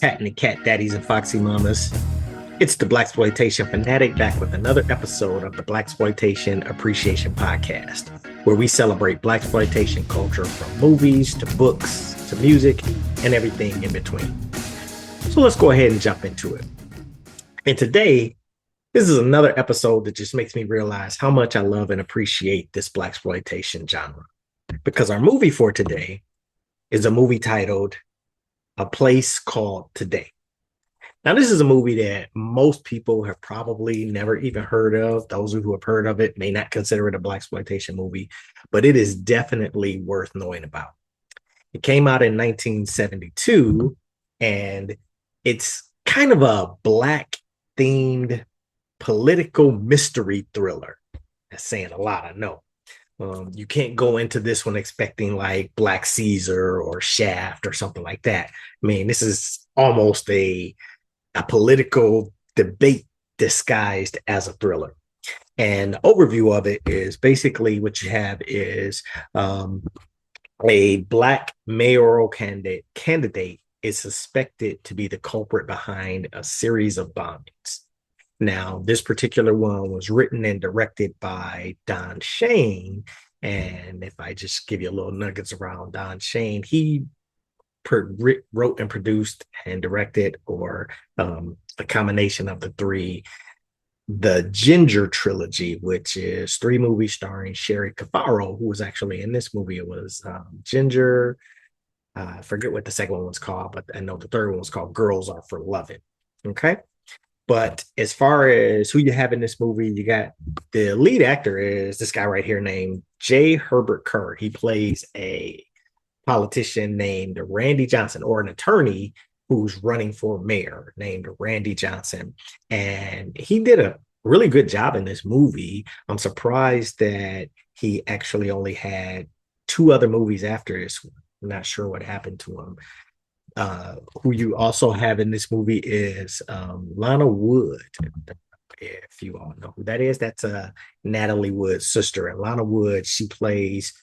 Happening cat daddies and foxy mamas. It's the Blaxploitation fanatic back with another episode of the Blaxploitation Appreciation Podcast, where we celebrate Blaxploitation culture from movies to books to music and everything in between. So let's go ahead and jump into it. And today, this is another episode that just makes me realize how much I love and appreciate this Blaxploitation genre. Because our movie for today is a movie titled A Place Called Today. Now, this is a movie that most people have probably never even heard of. Those who have heard of it may not consider it a Blaxploitation movie, but it is definitely worth knowing about. It came out in 1972, and it's kind of a Black-themed political mystery thriller. That's saying a lot, I know. You can't go into this one expecting like Black Caesar or Shaft or something like that. I mean, this is almost a political debate disguised as a thriller. And the overview of it is basically what you have is a Black mayoral candidate is suspected to be the culprit behind a series of bombings. Now, this particular one was written and directed by Don Shane. And if I just give you a little nuggets around Don Shane, he wrote and produced and directed, or a combination of the three, the Ginger trilogy, which is three movies starring Sherry Cafaro, who was actually in this movie. It was Ginger. I forget what the second one was called, but I know the third one was called Girls Are for Loving. Okay. But as far as who you have in this movie, you got the lead actor is this guy right here named J. Herbert Kerr. He plays a politician named Randy Johnson, or an attorney who's running for mayor named Randy Johnson. And he did a really good job in this movie. I'm surprised that he actually only had two other movies after this one. I'm not sure what happened to him. Who you also have in this movie is Lana Wood. If you all know who that is, that's Natalie Wood's sister. And Lana Wood, she plays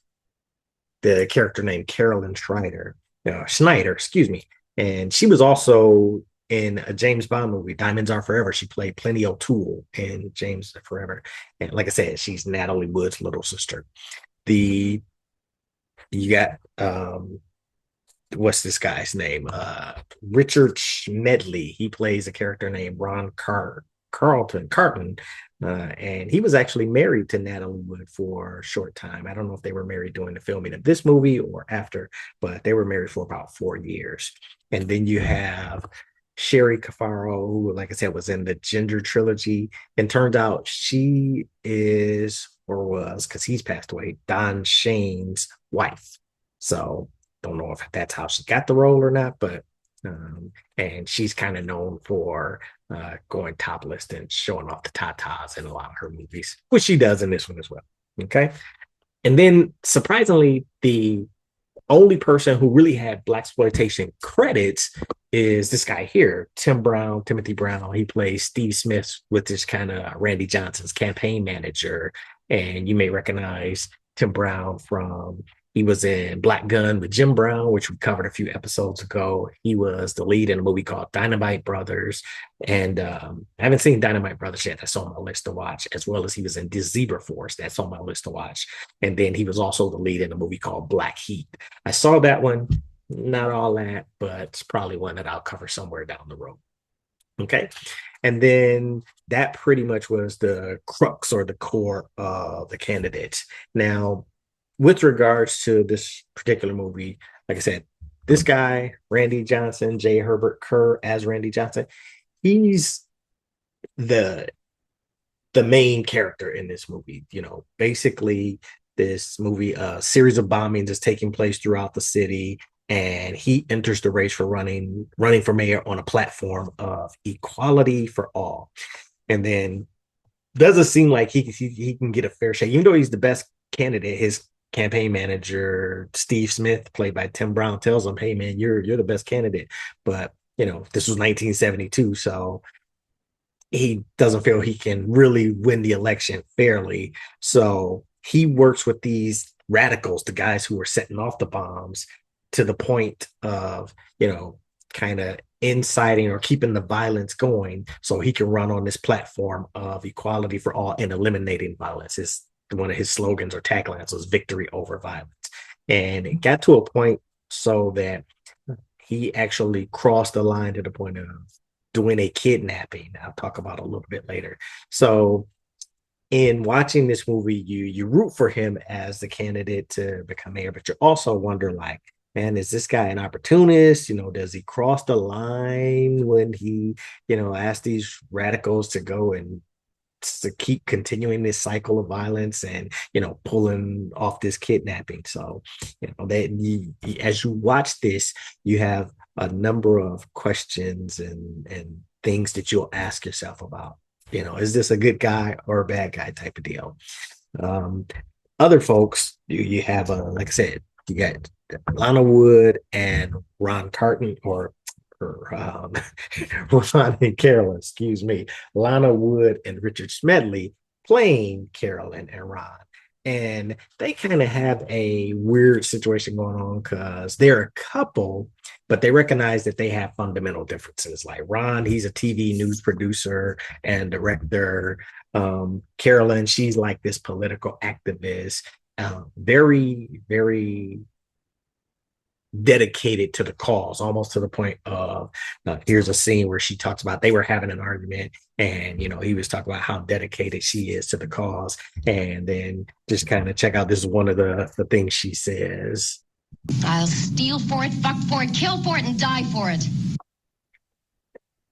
the character named Carolyn Schneider, excuse me. And she was also in a James Bond movie, Diamonds Are Forever. She played Plenty O'Toole in James Forever. And like I said, she's Natalie Wood's little sister. You got what's this guy's name? Richard Schmedley. He plays a character named Ron Carton. And he was actually married to Natalie Wood for a short time. I don't know if they were married during the filming of this movie or after, but they were married for about 4 years. And then you have Sherry Cafaro, who, like I said, was in the Ginger trilogy. And turns out she is, or was, because he's passed away, Don Shane's wife. So don't know if that's how she got the role or not, but and she's kind of known for going topless and showing off the tatas in a lot of her movies, which she does in this one as well. Okay. And then surprisingly, the only person who really had Blaxploitation credits is this guy here, Timothy Brown. He plays Steve Smith, with this kind of Randy Johnson's campaign manager. And you may recognize Tim Brown from, he was in Black Gun with Jim Brown, which we covered a few episodes ago. He was the lead in a movie called Dynamite Brothers. And I haven't seen Dynamite Brothers yet. That's on my list to watch, as well as he was in This Zebra Force. That's on my list to watch. And then he was also the lead in a movie called Black Heat. I saw that one, not all that, but it's probably one that I'll cover somewhere down the road. Okay. And then that pretty much was the crux or the core of the candidates. Now, with regards to this particular movie, like I said, this guy, Randy Johnson, J. Herbert Kerr as Randy Johnson, he's the main character in this movie. You know, basically this movie, a series of bombings is taking place throughout the city, and he enters the race for running for mayor on a platform of equality for all. And then doesn't seem like he can get a fair shake, even though he's the best candidate. His campaign manager, Steve Smith, played by Tim Brown, tells him, hey man, you're the best candidate. But you know, this was 1972, so he doesn't feel he can really win the election fairly. So he works with these radicals, the guys who were setting off the bombs, to the point of, you know, kind of inciting or keeping the violence going so he can run on this platform of equality for all and eliminating violence. Is one of his slogans or taglines was victory over violence. And it got to a point so that he actually crossed the line to the point of doing a kidnapping. I'll talk about a little bit later. So in watching this movie, you root for him as the candidate to become mayor, but you also wonder, like, man, is this guy an opportunist? Does he cross the line when he, asks these radicals to go and to keep continuing this cycle of violence and pulling off this kidnapping? So as you watch this, you have a number of questions and things that you'll ask yourself about. Is this a good guy or a bad guy type of deal? um Other folks, you have like I said, you got Lana Wood and Ron Tartan, or Ron and Carol, excuse me, Lana Wood and Richard Smedley playing Carol and Ron. And they kind of have a weird situation going on because they're a couple, but they recognize that they have fundamental differences. Like Ron, he's a TV news producer and director. Carolyn, she's like this political activist, very, very dedicated to the cause, almost to the point of here's a scene where she talks about they were having an argument, and he was talking about how dedicated she is to the cause. And then just kind of check out, this is one of the things she says: I'll steal for it, fuck for it, kill for it, and die for it.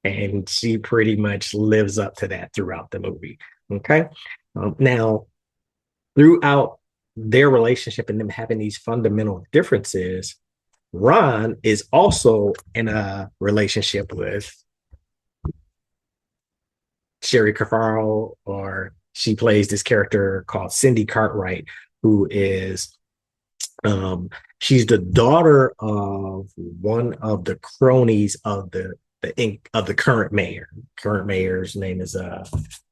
And she pretty much lives up to that throughout the movie. Okay. Now, throughout their relationship and them having these fundamental differences, Ron is also in a relationship with Sherry Cafaro, or she plays this character called Cindy Cartwright, who is she's the daughter of one of the cronies of the current mayor. Current mayor's name is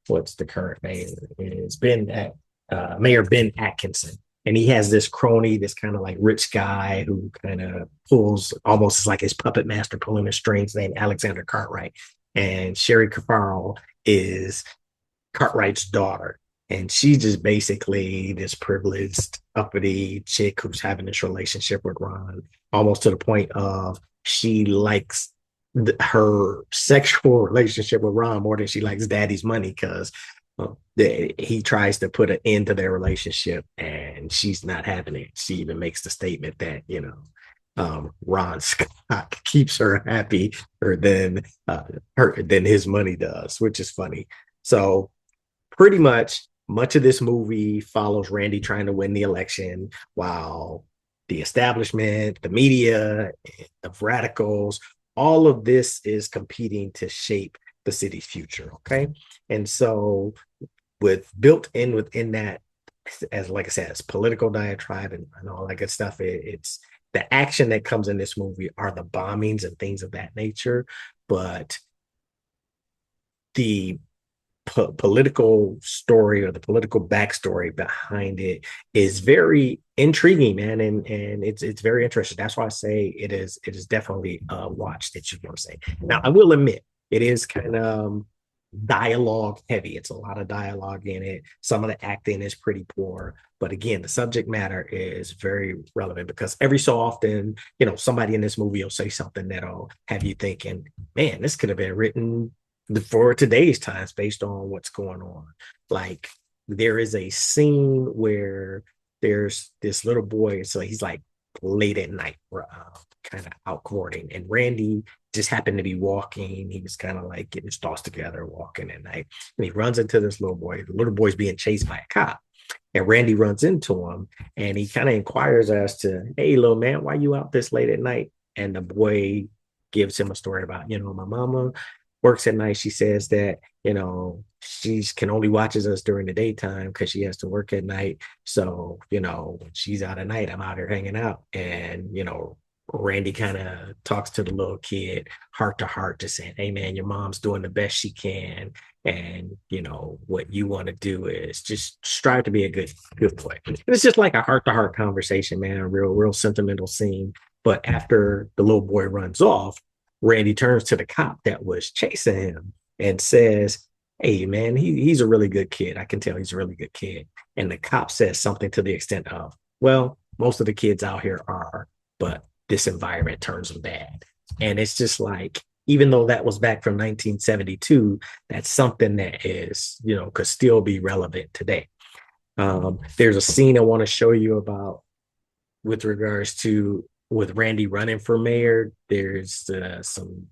what's the current mayor? It's Mayor Ben Atkinson. And he has this crony, this kind of like rich guy who kind of pulls, almost like his puppet master pulling the strings, named Alexander Cartwright. And Sherry Cafaro is Cartwright's daughter. And she's just basically this privileged, uppity chick who's having this relationship with Ron, almost to the point of she likes her sexual relationship with Ron more than she likes daddy's money, because he tries to put an end to their relationship and she's not having it. She even makes the statement that, Ron Scott keeps her happier than his money does, which is funny. So pretty much of this movie follows Randy trying to win the election, while the establishment, the media, the radicals, all of this is competing to shape the city's future. Okay. And so within that, as like I said, it's political diatribe and all that good stuff. It's the action that comes in this movie are the bombings and things of that nature, but the political story or the political backstory behind it is very intriguing, man, and it's very interesting. That's why I say it is definitely a watch that you want to say. Now, I will admit it is kind of dialogue heavy. It's a lot of dialogue in it. Some of the acting is pretty poor, but again, the subject matter is very relevant, because every so often, somebody in this movie will say something that'll have you thinking, man, this could have been written for today's times based on what's going on. Like, there is a scene where there's this little boy, so he's like late at night, kind of out courting, and Randy just happened to be walking. He was kind of like getting his thoughts together, walking at night, and he runs into this little boy. The little boy's being chased by a cop, and Randy runs into him, and he kind of inquires as to, hey, little man, why you out this late at night? And the boy gives him a story about, my mama works at night. She says that, she can only watches us during the daytime because she has to work at night. So, when she's out at night, I'm out here hanging out. And, Randy kind of talks to the little kid heart to heart, just saying, hey, man, your mom's doing the best she can. And, what you want to do is just strive to be a good boy. And it's just like a heart to heart conversation, man, a real sentimental scene. But after the little boy runs off, Randy turns to the cop that was chasing him and says, "Hey, man, he's a really good kid. I can tell he's a really good kid." And the cop says something to the extent of, "Well, most of the kids out here are, but this environment turns them bad." And it's just like, even though that was back from 1972, that's something that is, could still be relevant today. There's a scene I want to show you about with regards to with Randy running for mayor. There's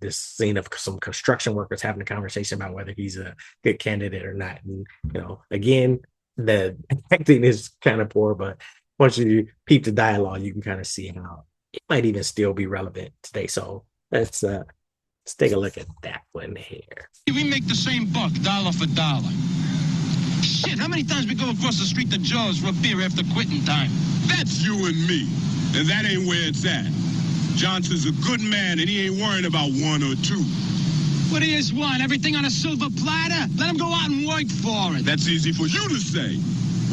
this scene of some construction workers having a conversation about whether he's a good candidate or not. And again, the acting is kind of poor, but once you peep the dialogue, you can kind of see how it might even still be relevant today. So let's take a look at that one here. We make the same buck, dollar for dollar. Shit, how many times we go across the street to Joe's for a beer after quitting time? That's you and me, and that ain't where it's at. Johnson's a good man, and he ain't worrying about one or two. What do you want? Everything on a silver platter? Let him go out and work for it. That's easy for you to say.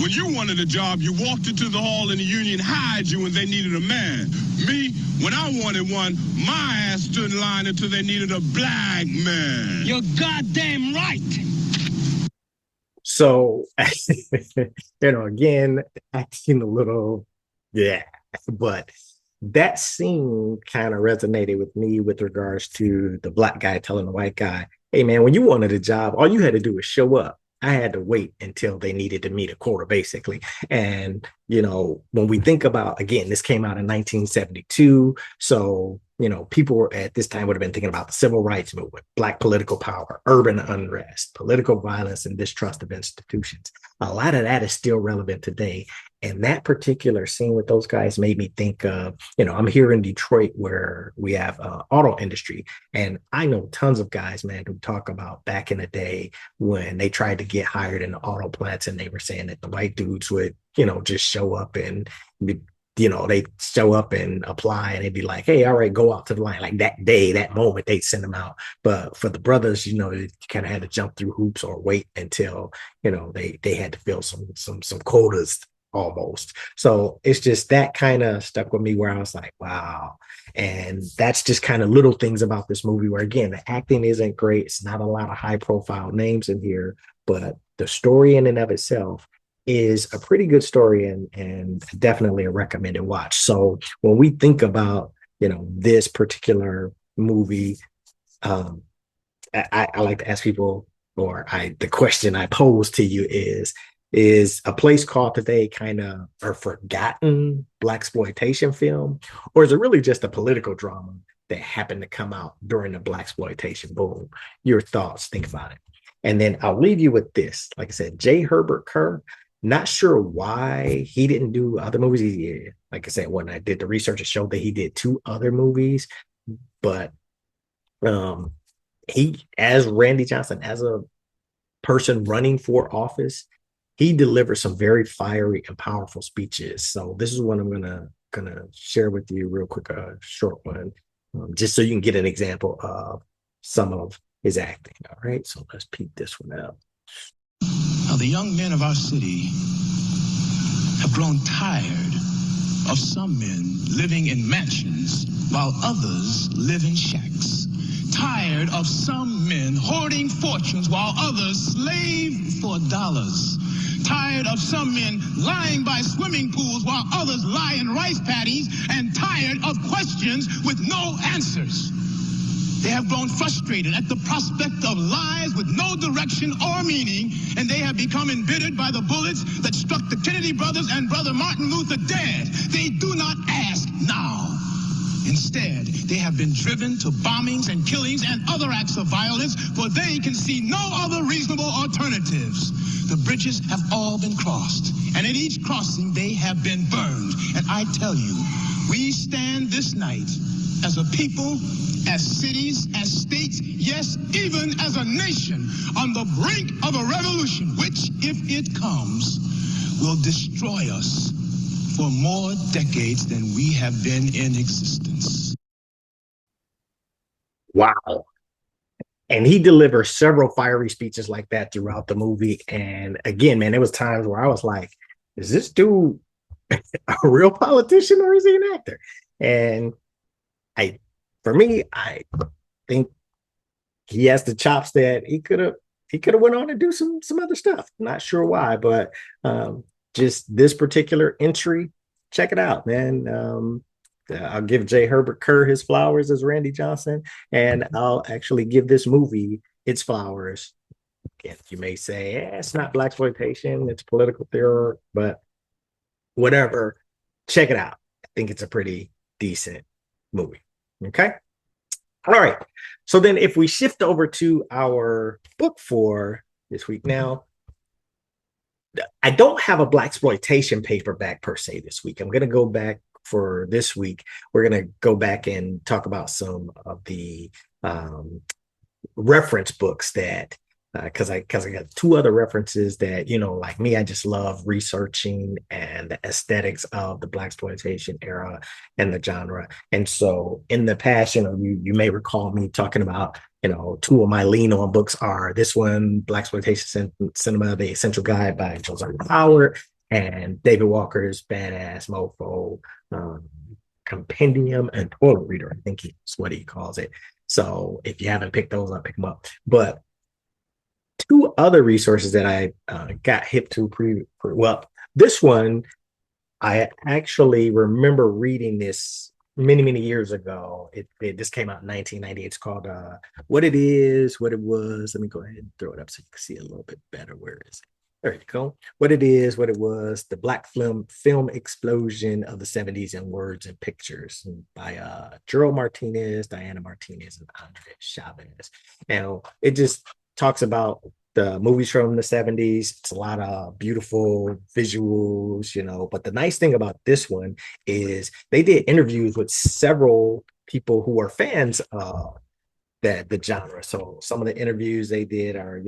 When you wanted a job, you walked into the hall and the union hired you when they needed a man. Me, when I wanted one, my ass stood in line until they needed a black man. You're goddamn right. So, again, acting a little, but that scene kind of resonated with me with regards to the black guy telling the white guy, "Hey, man, when you wanted a job, all you had to do was show up. I had to wait until they needed to meet a quota, basically." And, when we think about, again, this came out in 1972. So, people were at this time would have been thinking about the civil rights movement, black political power, urban unrest, political violence, and distrust of institutions. A lot of that is still relevant today. And that particular scene with those guys made me think of, I'm here in Detroit where we have auto industry. And I know tons of guys, man, who talk about back in the day when they tried to get hired in the auto plants, and they were saying that the white dudes would, just show up and, they show up and apply, and they'd be like, "Hey, all right, go out to the line." Like that day, that moment, they'd send them out. But for the brothers, they kind of had to jump through hoops or wait until, they had to fill some quotas almost. So it's just that kind of stuck with me, where I was like, wow. And that's just kind of little things about this movie where, again, the acting isn't great. It's not a lot of high profile names in here, but the story in and of itself is a pretty good story, and definitely a recommended watch. So when we think about, this particular movie, I like to ask people, the question I pose to you is a Place Called Today kind of a forgotten blaxploitation film, or is it really just a political drama that happened to come out during the blaxploitation boom? Your thoughts, think about it. And then I'll leave you with this. Like I said, J. Herbert Kerr, not sure why he didn't do other movies. Like I said, when I did the research, it showed that he did 2 other movies, but he, as Randy Johnson, as a person running for office, he delivers some very fiery and powerful speeches. So this is what I'm gonna share with you real quick, a short one, just so you can get an example of some of his acting. All right, so let's peep this one out. Now, the young men of our city have grown tired of some men living in mansions while others live in shacks. Tired of some men hoarding fortunes while others slave for dollars. Tired of some men lying by swimming pools while others lie in rice paddies, and tired of questions with no answers. They have grown frustrated at the prospect of lies with no direction or meaning, and they have become embittered by the bullets that struck the Kennedy brothers and brother Martin Luther dead. They do not ask now. Instead, they have been driven to bombings and killings and other acts of violence, for they can see no other reasonable alternatives. The bridges have all been crossed, and at each crossing they have been burned. And I tell you, we stand this night as a people, as cities, as states, yes, even as a nation, on the brink of a revolution, which, if it comes, will destroy us for more decades than we have been in existence. Wow. And he delivers several fiery speeches like that throughout the movie. And again, man, there was times where I was like, is this dude a real politician or is he an actor? And for me, think he has the chops that he could have went on to do some other stuff. Not sure why, but just this particular entry, check it out, man. I'll give J. Herbert Kerr his flowers as Randy Johnson, and I'll actually give this movie its flowers. Again, you may say, it's not blaxploitation, it's political theater, but whatever. Check it out. I think it's a pretty decent movie. Okay. All right. So then if we shift over to our book for this week now, I don't have a blaxploitation paperback per se this week. I'm going to go back for this week. We're going to go back and talk about some of the reference books that because I got two other references that, like me, I just love researching and the aesthetics of the blaxploitation era and the genre. And so in the past, you may recall me talking about, two of my lean on books are this one, Blaxploitation Cinema, The Essential Guide by Joseph Howard, and David Walker's Badass Mofo Compendium and Toilet Reader, I think is what he calls it. So if you haven't picked those up, pick them up. But two other resources that I got hip to well, this one, I actually remember reading this many years ago. This came out in 1998. It's called What It Is, What It Was. Let me go ahead and throw it up so you can see it a little bit better. Where is it? There you go. What It Is, What It Was, the Black film explosion of the 70s in words and pictures by Gerald Martinez, Diana Martinez, and Andre Chavez. Now, it just talks about the movies from the 70s. It's a lot of beautiful visuals, but the nice thing about this one is they did interviews with several people who are fans of the genre. So some of the interviews they did are,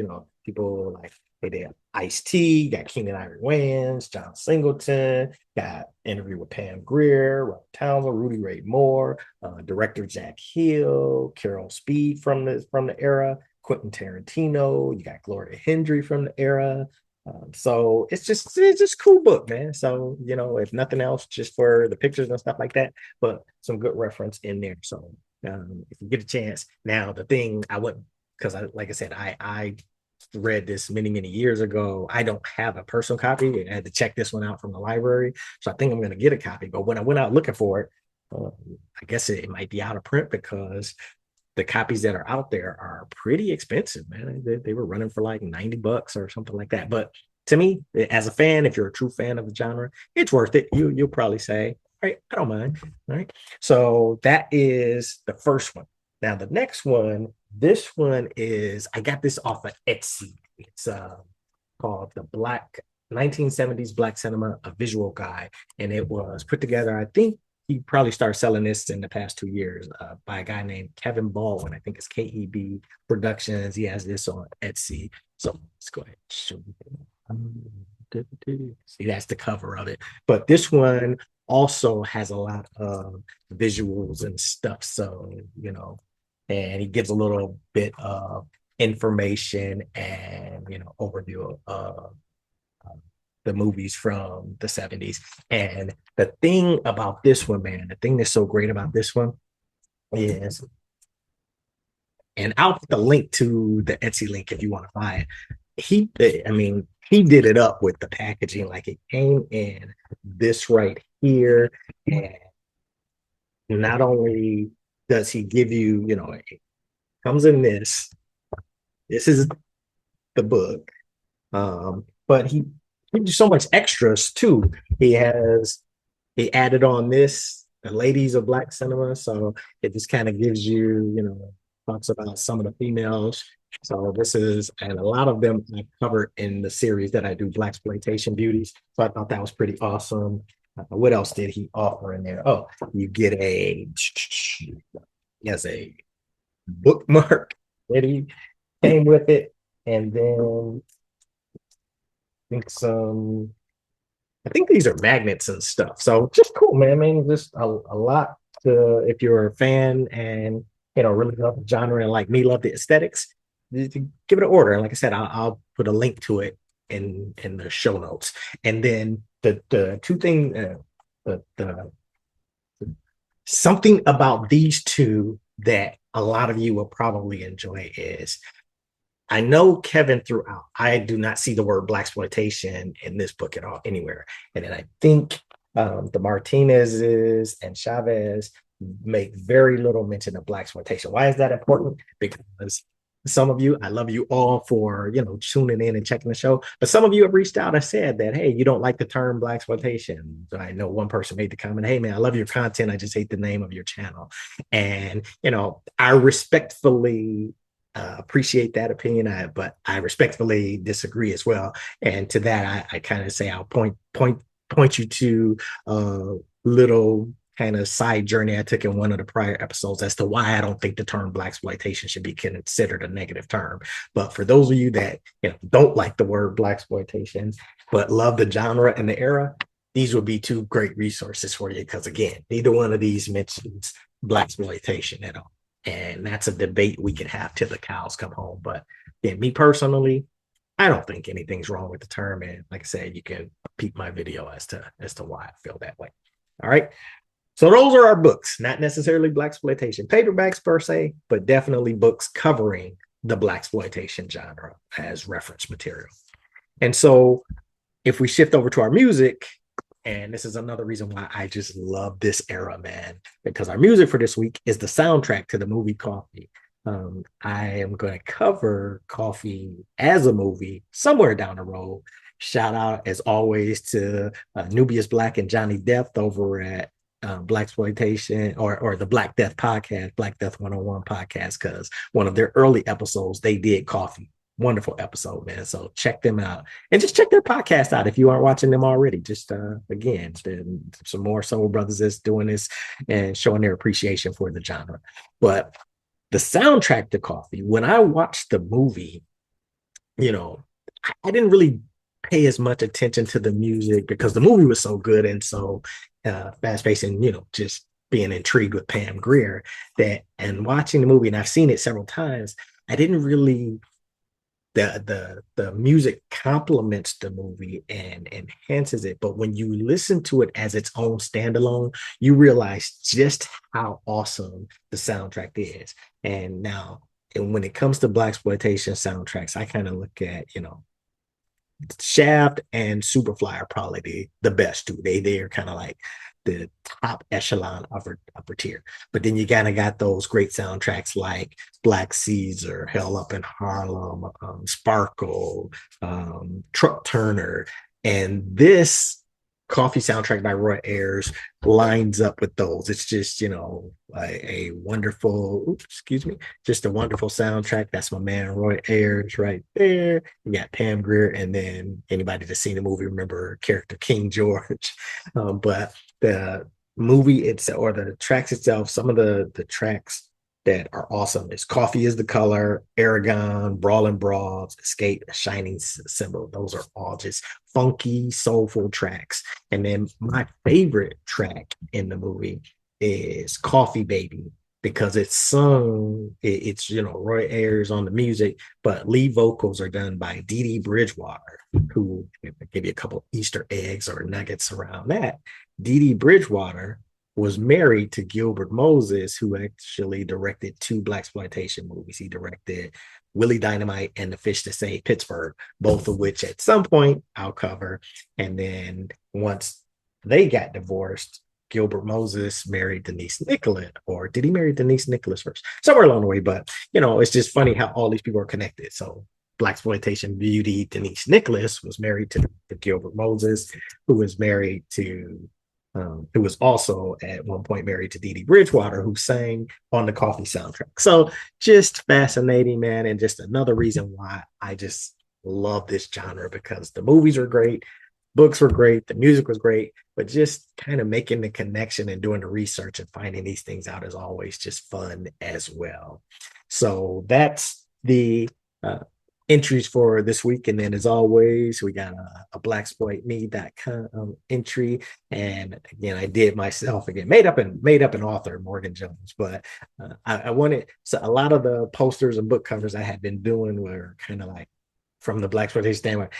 people like they did Ice-T, got Keenan Ivory Wayans, John Singleton, got interview with Pam Grier, Rob Townsend, Rudy Ray Moore, director Jack Hill, Carol Speed from the era, Quentin Tarantino, you got Gloria Hendry from the era. So it's just cool book, man. So, if nothing else, just for the pictures and stuff like that, but some good reference in there. So if you get a chance. Now, the thing I went, because like I said, I read this many years ago. I don't have a personal copy. I had to check this one out from the library. So I think I'm going to get a copy. But when I went out looking for it, I guess it might be out of print because the copies that are out there are pretty expensive, man. They were running for like $90 or something like that. But to me, as a fan, if you're a true fan of the genre, it's worth it. You'll probably say, all right, I don't mind. All right. So that is the first one. Now, the next one, this one is, I got this off of Etsy. It's called the 1970s Black Cinema, a Visual Guide. And it was put together, I think he probably started selling this in the past 2 years by a guy named Kevin Baldwin. I think it's KEB Productions. He has this on Etsy. So let's go ahead and show you. See, that's the cover of it. But this one also has a lot of visuals and stuff. So, and he gives a little bit of information and, overview of the movies from the 70s. And the thing about this one, man, the thing that's so great about this one is, and I'll put the link to the Etsy link if you want to buy it. He did it up with the packaging. Like, it came in this right here. And not only does he give you, it comes in this is the book. But he gives you so much extras too. He added on this, the ladies of Black cinema. So it just kind of gives you, talks about some of the females. So this is, and a lot of them I covered in the series that I do, Blaxploitation Beauties. So I thought that was pretty awesome. What else did he offer in there? Oh, you get he has a bookmark that he came with it. And then I think these are magnets and stuff. So just cool, man. I mean, just a lot to, if you're a fan and, really love the genre and like me, love the aesthetics, give it an order. And like I said, I'll put a link to it in the show notes. And then the two things, something about these two that a lot of you will probably enjoy is I know Kevin threw out, I do not see the word blaxploitation in this book at all anywhere. And then I think the Martinez's and Chavez make very little mention of blaxploitation. Why is that important? Because some of you, I love you all for, tuning in and checking the show, but some of you have reached out and said that, hey, you don't like the term blaxploitation. So I know one person made the comment, hey man, I love your content, I just hate the name of your channel. And I respectfully appreciate that opinion, but I respectfully disagree as well. And to that, I kind of say I'll point you to a little kind of side journey I took in one of the prior episodes as to why I don't think the term blaxploitation should be considered a negative term. But for those of you that don't like the word blaxploitation but love the genre and the era, these would be two great resources for you, because again, neither one of these mentions blaxploitation at all. And that's a debate we could have till the cows come home. But yeah, me personally, I don't think anything's wrong with the term. And like I said, you can peep my video as to why I feel that way. All right. So those are our books, not necessarily blaxploitation paperbacks per se, but definitely books covering the blaxploitation genre as reference material. And so if we shift over to our music, and this is another reason why I just love this era, man, because our music for this week is the soundtrack to the movie Coffy. I am going to cover Coffy as a movie somewhere down the road. Shout out, as always, to Nubius Black and Johnny Death over at Blaxploitation or the Black Death podcast, Black Death 101 podcast, because one of their early episodes, they did Coffy. Wonderful episode, man. So check them out and just check their podcast out if you aren't watching them already. Just again, some more soul brothers that's doing this and showing their appreciation for the genre. But the soundtrack to Coffy, when I watched the movie, I didn't really pay as much attention to the music because the movie was so good and so fast-paced and just being intrigued with Pam Grier, and watching the movie, and I've seen it several times, I didn't really the music complements the movie and enhances it. But when you listen to it as its own standalone, you realize just how awesome the soundtrack is. And when it comes to blaxploitation soundtracks, I kind of look at, Shaft and Superfly are probably the best two. They're kind of like the top echelon upper tier. But then you kind of got those great soundtracks like Black Caesar, Hell Up in Harlem, Sparkle, Truck Turner, and this Coffy soundtrack by Roy Ayers lines up with those. It's just, a wonderful, just a wonderful soundtrack. That's my man, Roy Ayers, right there. You got Pam Grier, and then anybody that's seen the movie remember character King George. But the movie itself, or the tracks itself, some of the tracks that are awesome is Coffy is the Color, Aragon, Brawling Broads, Escape, Shining Symbol. Those are all just funky, soulful tracks. And then my favorite track in the movie is Coffee Baby, because it's sung, it's Roy Ayers on the music, but lead vocals are done by Dee Dee Bridgewater, who, if I give you a couple Easter eggs or nuggets around that, Dee Dee Bridgewater was married to Gilbert Moses, who actually directed two blaxploitation movies. He directed Willie Dynamite and The Fish That Saved Pittsburgh, both of which at some point I'll cover. And then once they got divorced, Gilbert Moses married Denise Nicholas, or did he marry Denise Nicholas first? Somewhere along the way, but it's just funny how all these people are connected. So blaxploitation beauty Denise Nicholas was married to Gilbert Moses, who was married to who was also at one point married to Dee Dee Bridgewater, who sang on the Coffy soundtrack. So just fascinating, man. And just another reason why I just love this genre, because the movies are great, books were great, the music was great, but just kind of making the connection and doing the research and finding these things out is always just fun as well. So that's the entries for this week. And then as always, we got a blaxploitme.com entry, and again, I did myself made up an author, Morgan Jones, but I wanted, so a lot of the posters and book covers I had been doing were kind of like from the blaxploitation standpoint.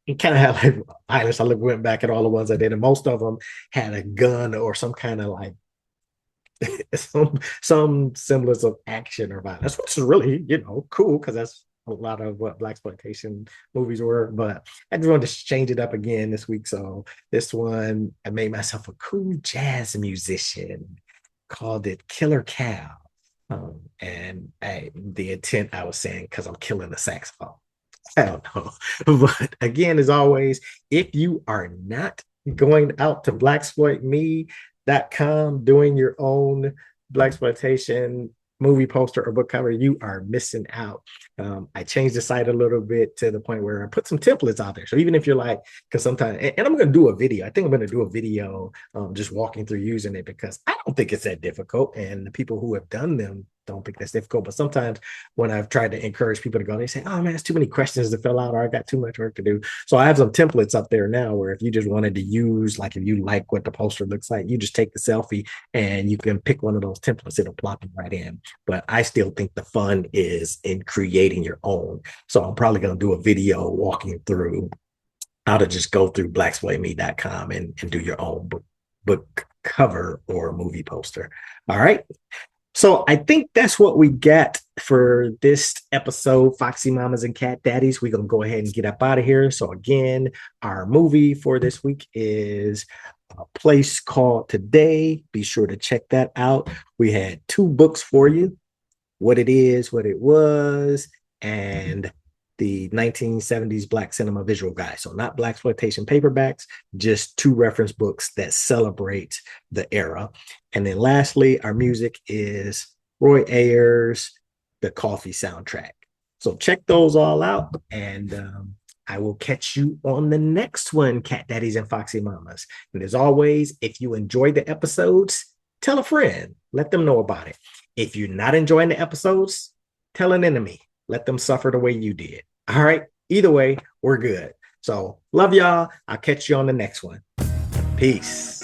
It kind of had like Ayers. I went back at all the ones I did, and most of them had a gun or some kind of like some semblance of action or violence, which is really, cool because that's a lot of what blaxploitation movies were. But I just wanted to change it up again this week. So this one, I made myself a cool jazz musician, called it Killer Cow. The intent I was saying because I'm killing the saxophone. I don't know. But again, as always, if you are not going out to blaxploitme.com doing your own blaxploitation movie poster or book cover, you are missing out. I changed the site a little bit to the point where I put some templates out there. So even if you're like, because sometimes, and I'm going to do a video, I think I'm going to do a video just walking through using it because I don't think it's that difficult. And the people who have done them don't think that's difficult. But sometimes when I've tried to encourage people to go, they say, oh man, it's too many questions to fill out, or I got too much work to do. So I have some templates up there now where if you just wanted to use, like if you like what the poster looks like, you just take the selfie and you can pick one of those templates. It'll plop you right in. But I still think the fun is in creating your own. So I'm probably going to do a video walking through how to just go through blaxploitme.com and do your own book cover or movie poster. All right. So I think that's what we got for this episode, Foxy Mamas and Cat Daddies. We're going to go ahead and get up out of here. So again, our movie for this week is A Place Called Today. Be sure to check that out. We had 2 books for you, What It Is, What It Was, and the 1970s Black Cinema Visual Guide. So not blaxploitation paperbacks, just 2 reference books that celebrate the era. And then lastly, our music is Roy Ayers, the Coffy soundtrack. So check those all out, and I will catch you on the next one, Cat Daddies and Foxy Mamas. And as always, if you enjoyed the episodes, tell a friend. Let them know about it. If you're not enjoying the episodes, tell an enemy. Let them suffer the way you did. All right. Either way, we're good. So love y'all. I'll catch you on the next one. Peace.